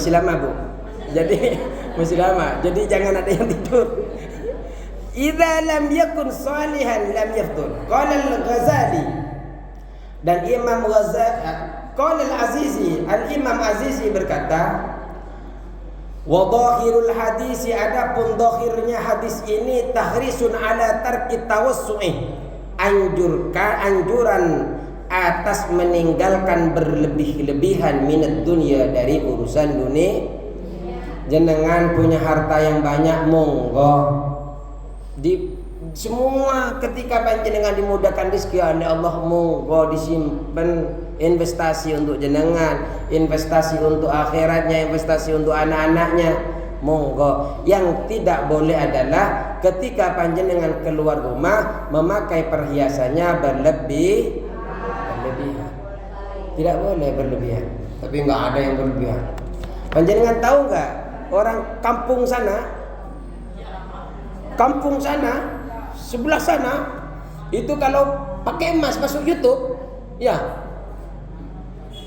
masih lama Bu. Jadi masih lama. Jadi jangan ada yang tidur. Idza lam yakun salihan lam yafdur. Qala al-Ghazali dan Imam Ghazali, qala al-Azizi, al-Imam Azizi berkata, wa dhahirul hadisi, adapun dhahirnya hadis ini tahrisun ala tarki tawassu'i, anjuran atas meninggalkan berlebih-lebihan minat dunia, dari urusan dunia. Jenengan punya harta yang banyak, monggo di semua ketika panjenengan dimudahkan rezeki oleh Allah, monggo disimpan, investasi untuk jenengan, investasi untuk akhiratnya, investasi untuk anak-anaknya, monggo. Yang tidak boleh adalah ketika panjenengan keluar rumah memakai perhiasannya berlebihan. Tidak boleh berlebihan. Tapi nggak ada yang berlebihan. Panjenengan tahu nggak, orang kampung sana sebelah sana itu kalau pakai emas masuk YouTube, ya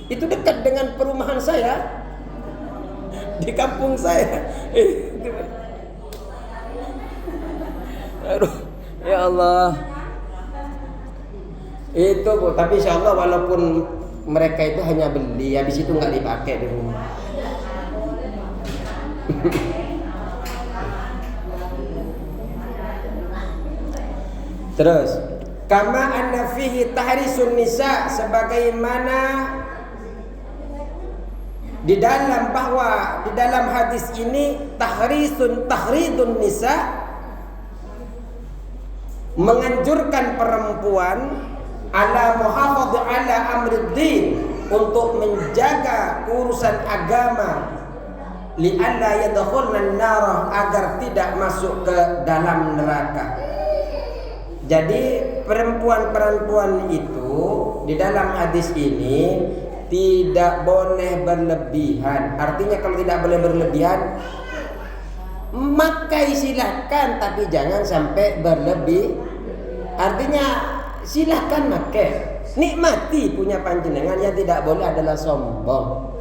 itu dekat dengan perumahan saya di kampung saya. Aduh, ya Allah. Itu Bu, tapi insya Allah walaupun mereka itu hanya beli, habis itu nggak dipakai di rumah. Terus, kama anna fihi tahrisun nisa, sebagaimana di dalam hadis ini tahridun nisa, menganjurkan perempuan ala muhafadhu ala amriddin, untuk menjaga urusan agama, li'alla yadkhulna an-nar, agar tidak masuk ke dalam neraka. Jadi perempuan-perempuan itu di dalam hadis ini tidak boleh berlebihan. Artinya kalau tidak boleh berlebihan, makai silahkan, tapi jangan sampai berlebih. Artinya silahkan makai, nikmati punya panjenengan. Yang tidak boleh adalah sombong.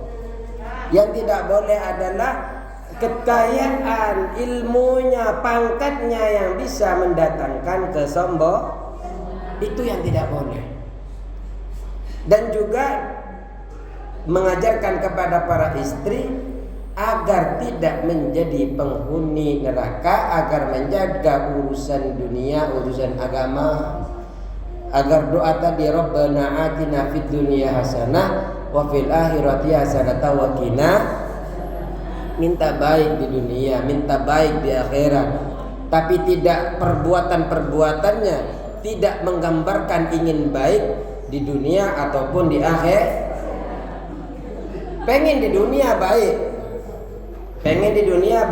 Yang tidak boleh adalah kekayaan, ilmunya, pangkatnya yang bisa mendatangkan kesombong. Itu yang tidak boleh. Dan juga mengajarkan kepada para istri agar tidak menjadi penghuni neraka, agar menjaga urusan dunia, urusan agama, agar doa tadi Rabbana atina fid dunya hasanah wa fil akhirati hasanah wa qina, minta baik di dunia, minta baik di akhirat, tapi tidak perbuatan-perbuatannya tidak menggambarkan ingin baik di dunia ataupun di akhir. Pengen di dunia baik, pengen di dunia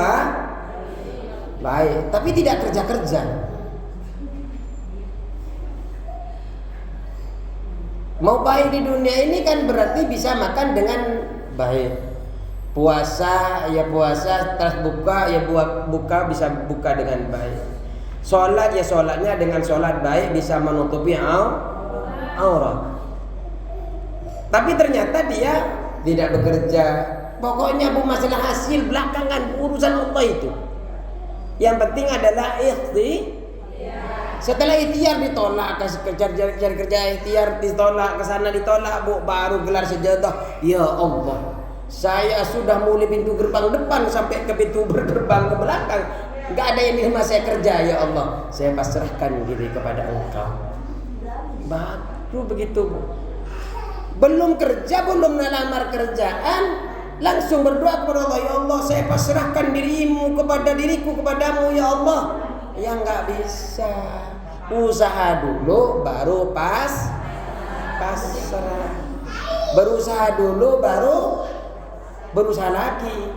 baik, tapi tidak kerja-kerja. Mau baik di dunia ini kan berarti bisa makan dengan baik. Puasa ya puasa, terus buka ya buka, bisa buka dengan baik. Sholat ya sholatnya dengan sholat baik, bisa menutupi aurat. Tapi ternyata dia tidak bekerja. Pokoknya Bu, masalah hasil belakangan, urusan Allah itu. Yang penting adalah ikhtiar. Setelah ikhtiar ditolak, cari kerja ikhtiar ditolak, ke sana ditolak Bu, baru gelar sejadah. Ya Allah, saya sudah mulai pintu gerbang depan sampai ke pintu gerbang ke belakang, nggak ada yang terima saya kerja. Ya Allah, saya pasrahkan diri kepada Engkau. Baru begitu Bu, belum kerja, belum melamar kerjaan, langsung berdoa kepada Allah. Ya Allah, saya pasrahkan dirimu kepada diriku kepadamu ya Allah. Ya nggak bisa, usaha dulu baru pasrah, berusaha dulu baru berusaha lagi.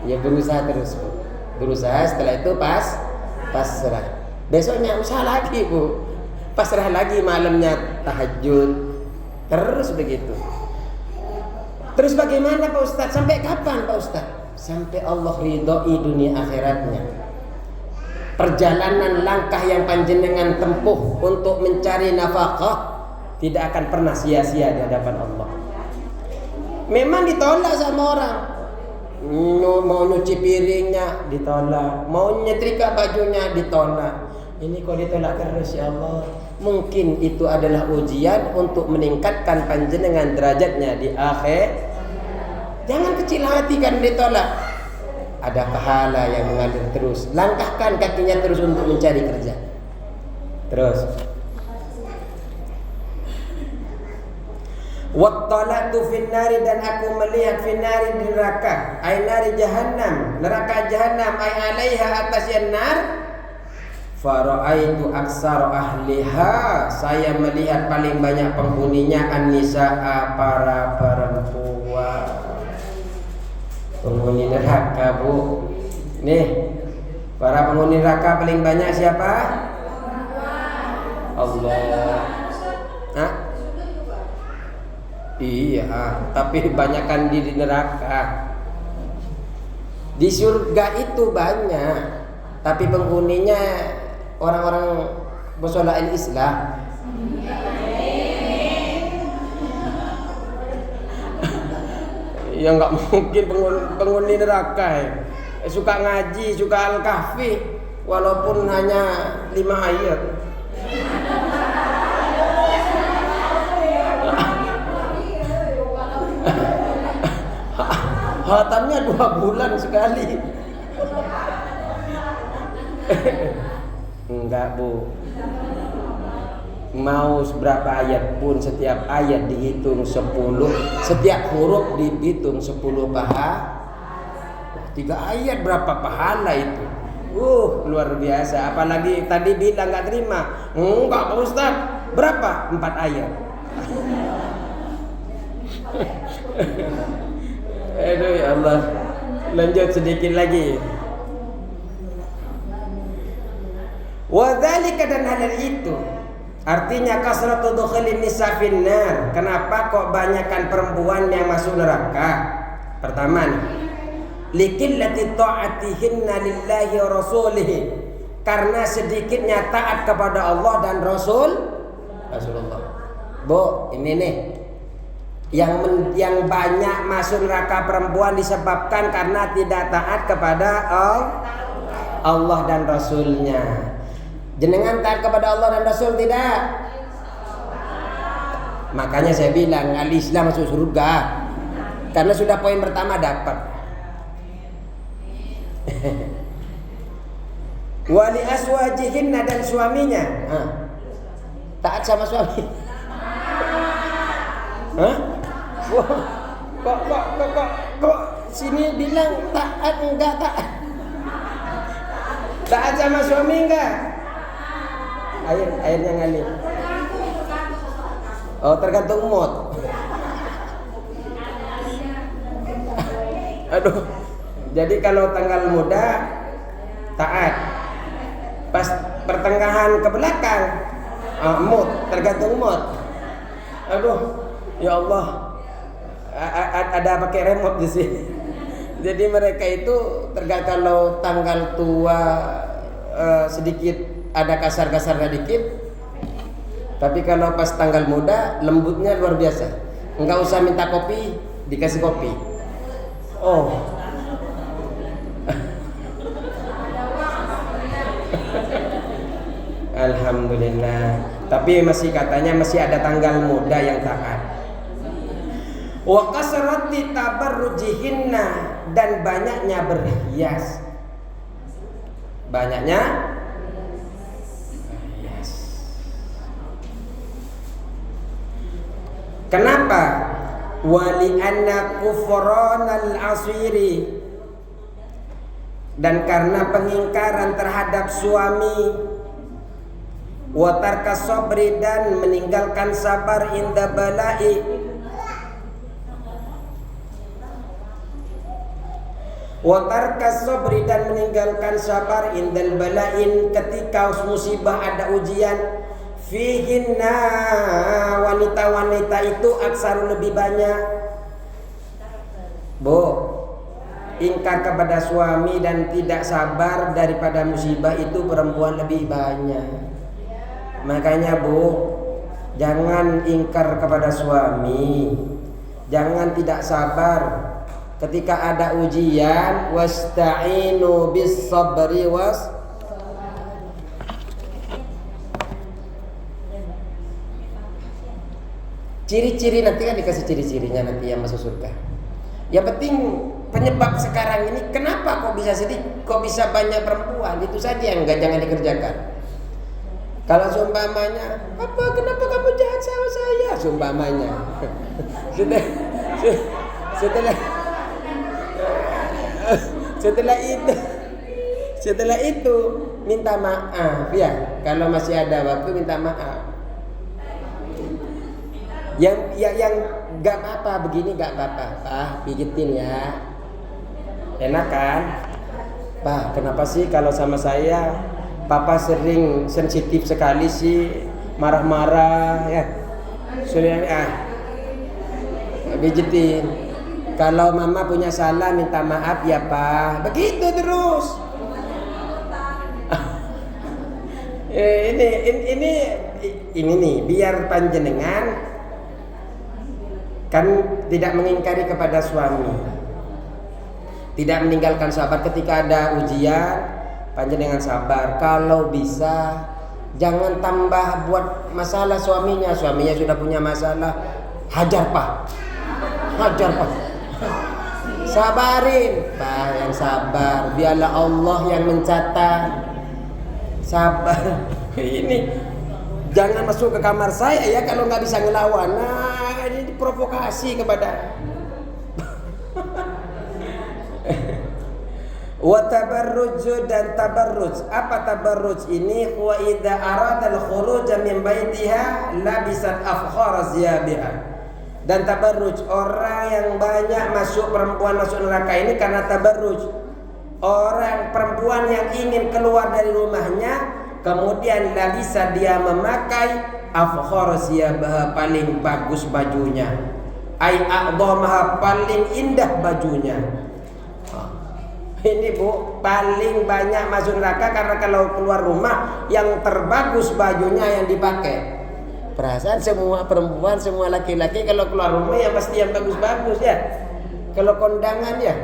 Ya berusaha terus Bu, berusaha, setelah itu pasrah, besoknya usaha lagi Bu, pasrah lagi, malamnya tahajud, terus begitu. Terus bagaimana Pak Ustadz? Sampai kapan Pak Ustadz? Sampai Allah ridhoi dunia akhiratnya. Perjalanan langkah yang panjenengan tempuh untuk mencari nafkah tidak akan pernah sia-sia di hadapan Allah. Memang ditolak sama orang. Mau nyuci piringnya ditolak, mau nyetrika bajunya ditolak. Ini kok ditolak terus, ya Allah. Mungkin itu adalah ujian untuk meningkatkan panjenengan derajatnya di akhir. Jangan kecil hati kan ditolak. Ada pahala yang mengalir terus. Langkahkan kakinya terus untuk mencari kerja. Terus. Wattalatu finnari, dan aku melihat finnari di neraka, ay nari jahannam, neraka jahannam, ay alaiha, atas yang nar. Fara'aitu aksar ahliha, saya melihat paling banyak penghuninya an-nisaa, para perempuan. Penghuni neraka, Bu. Nih, para penghuni neraka paling banyak siapa? Allah. Hah? Iya, tapi banyakkan di neraka. Di surga itu banyak, tapi penghuninya orang-orang bersolat Islam. Ya nggak mungkin penghuni neraka ya. Suka ngaji, suka Al-Kahfi, walaupun hanya 5 ayat. Hatamnya 2 bulan sekali. Enggak, Bu. Mau berapa ayat pun, setiap ayat dihitung 10, setiap huruf dihitung 10 pahala. 3 ayat berapa pahala itu? Luar biasa. Apalagi tadi bilang enggak terima. Enggak, Pak Ustaz. Berapa? 4 ayat. Aduh, ya Allah. Lanjut sedikit lagi. Wadzalika, dan hal itu artinya kasratu dukhulin nisa finnar. Kenapa kok banyakkan perempuan yang masuk neraka? Pertama nih, likillati ta'atihinna lillahi wa rasulihi, karena sedikitnya taat kepada Allah dan Rasulullah. Bu, ini nih yang banyak masuk neraka perempuan disebabkan karena tidak taat kepada Allah dan Rasulnya. Jenengan taat kepada Allah dan Rasul tidak? Makanya saya bilang al-Islam masuk surga, karena sudah poin pertama dapat. Wali aswajihinna, dan suaminya. Taat sama suami. Hah? Kok sini bilang taat, enggak taat? Taat sama suami enggak? Airnya ngalir. Oh, tergantung mood. Aduh. Jadi kalau tanggal muda taat. Pas pertengahan ke belakang mood, tergantung mood. Aduh, ya Allah. Ada pakai remote di sini. Jadi mereka itu kalau tanggal tua sedikit ada kasar-kasarnya dikit, tapi kalau pas tanggal muda lembutnya luar biasa. Enggak usah minta kopi, dikasih kopi. Oh. Alhamdulillah. Tapi masih katanya masih ada tanggal muda yang taat. Wa kasrati tabarrujihinna, dan banyaknya berhias. Banyaknya berhias. Kenapa? Wali anna kufranal asiri, dan karena pengingkaran terhadap suami, wa tarka sabri, dan meninggalkan sabar inda bala'i, wa tarka sabri, dan meninggalkan sabar indal bala'in, ketika musibah ada ujian. Fihinna, wanita-wanita itu aksar lebih banyak. Bu, ingkar kepada suami dan tidak sabar daripada musibah itu perempuan lebih banyak. Makanya Bu, jangan ingkar kepada suami, Jangan tidak sabar ketika ada ujian. Wasta'inu bis sabri ciri-ciri nanti kan dikasih ciri-cirinya nanti yang masuk surga. Yang penting penyebab sekarang ini kenapa kok bisa sedih, kok bisa banyak perempuan, itu saja yang jangan dikerjakan. Kalau seumpamanya, "Papa, kenapa kamu jahat sama saya?" Seumpamanya. Setelah itu minta maaf ya. Kalau masih ada waktu minta maaf. Yang nggak apa-apa begini, nggak apa-apa, Pak, pijitin ya. Enak kan? Pak, kenapa sih kalau sama saya Papa sering sensitif sekali sih, marah-marah ya. Sudah pijitin. Kalau Mama punya salah minta maaf ya Pak. Begitu terus. Ini nih biar panjenengan kan tidak mengingkari kepada suami, tidak meninggalkan sahabat ketika ada ujian. Panjenengan sabar. Kalau bisa jangan tambah buat masalah suaminya sudah punya masalah. Hajar Pak, sabarin Pak, yang sabar, biarlah Allah yang mencatat. Sabar. Ini jangan masuk ke kamar saya ya kalau nggak bisa ngelawan. Nah, ini provokasi kepada. Wa tabarruj dan tabarruj. Apa tabarruj ini? Wa idza arada al-khuruj min baitiha labisat afkhar ziyabiha. Dan tabarruj, orang yang banyak perempuan masuk neraka ini karena tabarruj. Orang perempuan yang ingin keluar dari rumahnya, kemudian labisa dia memakai afkhar ziyabiha, paling bagus bajunya. Ai a'dhamaha, paling indah bajunya. Ini Bu, paling banyak masuk neraka karena kalau keluar rumah yang terbagus bajunya yang dipakai. Perasaan semua perempuan, semua laki-laki kalau keluar rumah ya pasti yang bagus-bagus ya. Kalau kondangan ya.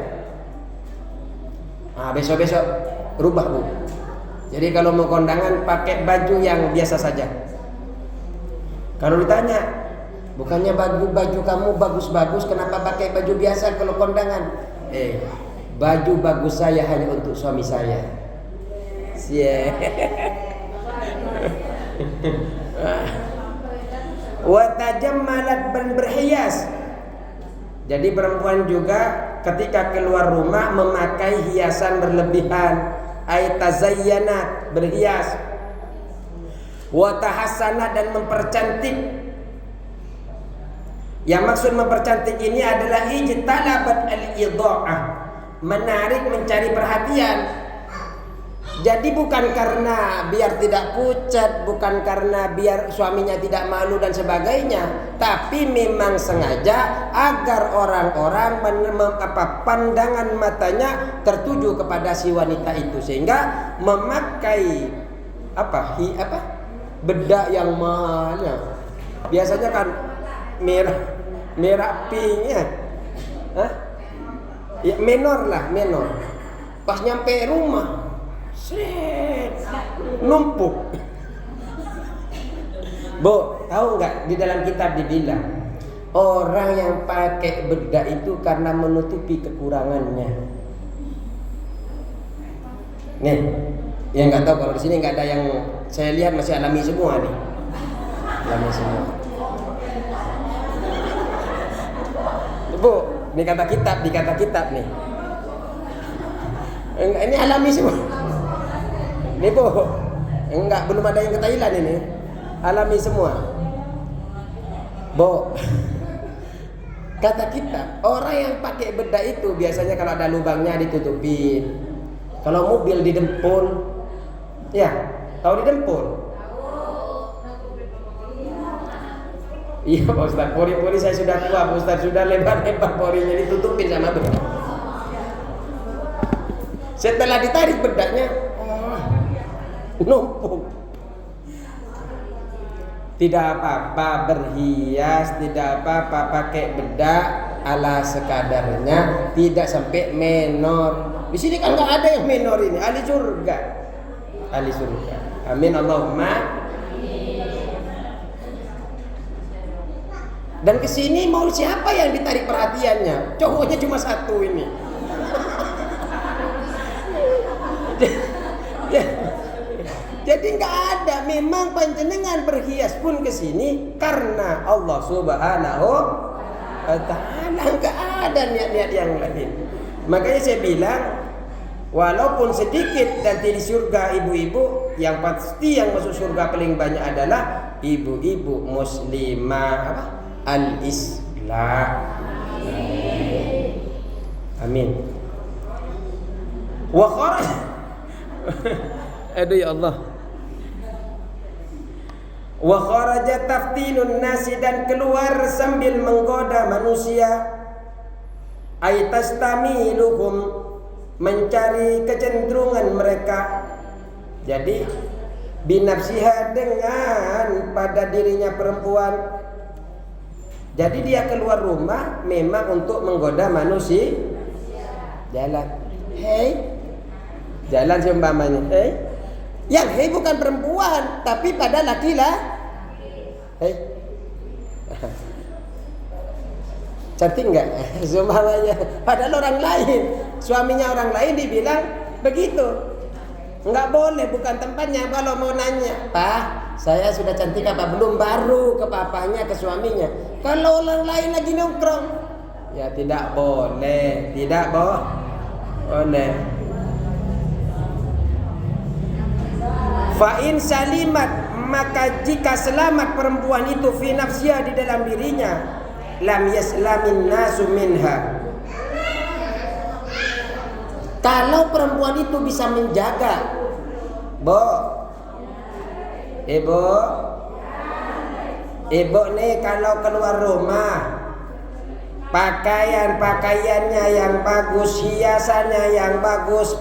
Nah, besok-besok rubah Bu. Jadi kalau mau kondangan pakai baju yang biasa saja. Kalau ditanya, bukannya baju kamu bagus-bagus, kenapa pakai baju biasa kalau kondangan? Baju bagus saya hanya untuk suami saya. Wa tajammalat, berhias. Jadi perempuan juga ketika keluar rumah memakai hiasan berlebihan. Ay tazayyanat, berhias. Wa tahassanat, dan mempercantik. Yang maksud mempercantik ini adalah ijtalabat al-idha'ah, menarik, mencari perhatian. Jadi bukan karena biar tidak pucat, bukan karena biar suaminya tidak malu dan sebagainya, tapi memang sengaja agar orang-orang pandangan matanya tertuju kepada si wanita itu, sehingga memakai bedak yang mahal. Biasanya kan merah pink ya. Ya menor. Pas nyampe rumah, numpuk. Bu, tahu nggak di dalam kitab dibilang orang yang pakai bedak itu karena menutupi kekurangannya. Nih, yang nggak tahu, kalau di sini nggak ada yang saya lihat masih alami semua nih. Alami semua. Bu, ini kata kitab nih. Ini alami semua. Ini Bu, belum ada yang ke Thailand ini. Alami semua. Bu, kata kitab, orang yang pakai bedak itu biasanya kalau ada lubangnya ditutupin. Kalau mobil didempul, ya, tahu didempul? Iya Pak Ustaz, pori-pori saya sudah tua Pak Ustaz, sudah lebar-lebar porinya, ditutupin sama bedak. Setelah ditarik bedaknya, numpuk. Tidak apa-apa berhias, tidak apa-apa pakai bedak ala sekadarnya, tidak sampai menor. Di sini kan nggak ada yang menor ini, ahli surga. Ahli surga. Amin Allahumma. Dan kesini mau siapa yang ditarik perhatiannya? Cowoknya cuma satu ini. Jadi nggak ada. Memang panjenengan berhias pun kesini karena Allah Subhanahu wa Ta'ala. Nggak ada niat-niat yang lain. Makanya saya bilang, walaupun sedikit nanti di surga ibu-ibu, yang pasti yang masuk surga paling banyak adalah ibu-ibu muslimah al-Islam. Amin. Wa kharaj. Aduh ya Allah. Wa kharaja taftinun nasi, dan keluar sambil menggoda manusia. Ay tastamiluhum, mencari kecenderungan mereka. Jadi binafsiha, dengan pada dirinya perempuan. Jadi dia keluar rumah memang untuk menggoda manusia. Jalan, hei, jalan seumpamanya, hei. Yang hei bukan perempuan, tapi pada laki-laki. Hei, cantik enggak? Seumpamanya, padahal orang lain, suaminya orang lain dibilang begitu. Enggak boleh, bukan tempatnya. Kalau mau nanya, Pak, saya sudah cantik apa belum? Baru ke papanya, ke suaminya. Kalau orang lain lagi nongkrong, ya tidak boleh. Tidak boleh. Fa'in salimat, maka jika selamat perempuan itu fi nafsiha, di dalam dirinya, lam yaslamin nasu minha. Kalau perempuan itu bisa menjaga, Ibu nih kalau keluar rumah, pakaiannya yang bagus, hiasannya yang bagus,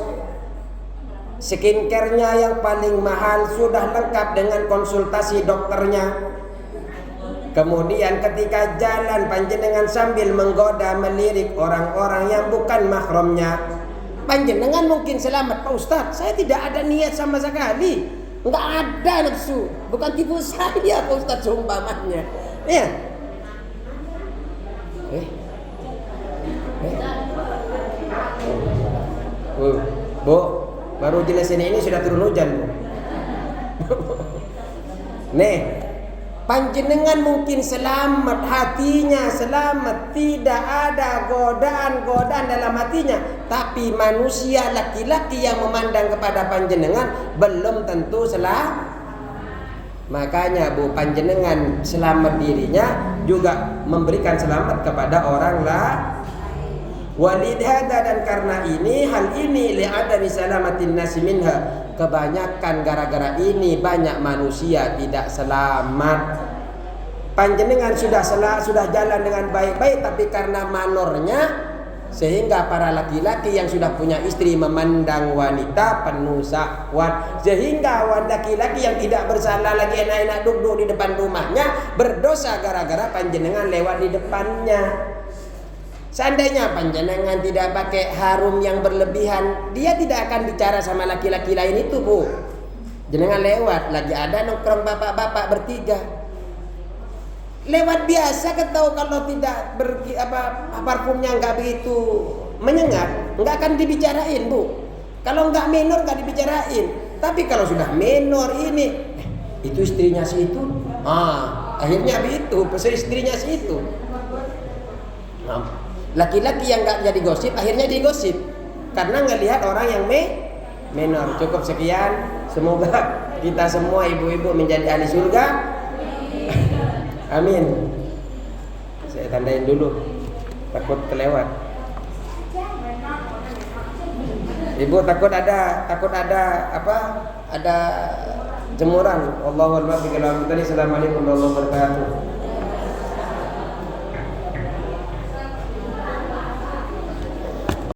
skincare-nya yang paling mahal, sudah lengkap dengan konsultasi dokternya. Kemudian ketika jalan panjenengan sambil menggoda, melirik orang-orang yang bukan mahramnya, panjenengan mungkin selamat. Pak Ustadz, saya tidak ada niat sama sekali, nggak ada nafsu, bukan tipu saya Pak Ustadz seumpamanya. Ya. Bu, baru jelasin ini sudah turun hujan, Bu. Nih, panjenengan mungkin selamat, hatinya selamat, tidak ada godaan-godaan dalam hatinya, tapi manusia laki-laki yang memandang kepada panjenengan belum tentu selamat. Makanya Bu, panjenengan selamat dirinya juga memberikan selamat kepada orang lain. Walidhada, dan karena ini, hal ini li'adami salamatin nasi minha, kebanyakan gara-gara ini banyak manusia tidak selamat. Panjenengan sudah jalan dengan baik-baik, tapi karena manornya, sehingga para laki-laki yang sudah punya istri memandang wanita penuh syahwat, sehingga laki-laki yang tidak bersalah lagi enak-enak duduk di depan rumahnya berdosa gara-gara panjenengan lewat di depannya. Seandainya panjenengan tidak pakai harum yang berlebihan, dia tidak akan bicara sama laki-laki lain itu, Bu. Jenengan lewat, lagi ada nongkrong bapak-bapak bertiga, lewat biasa, ketahu kalau tidak parfumnya nggak begitu menyengat, nggak akan dibicarain, Bu. Kalau nggak menor nggak dibicarain. Tapi kalau sudah menor ini, itu istrinya si itu, akhirnya begitu, istrinya si itu. Laki-laki yang nggak jadi gosip, akhirnya digosip karena ngelihat orang yang menor. Cukup sekian. Semoga kita semua ibu-ibu menjadi ahli surga. Amin. Saya tandain dulu, takut kelewat. Ibu takut ada ada jemuran. Allahumma barik. Assalamualaikum warahmatullahi wabarakatuh.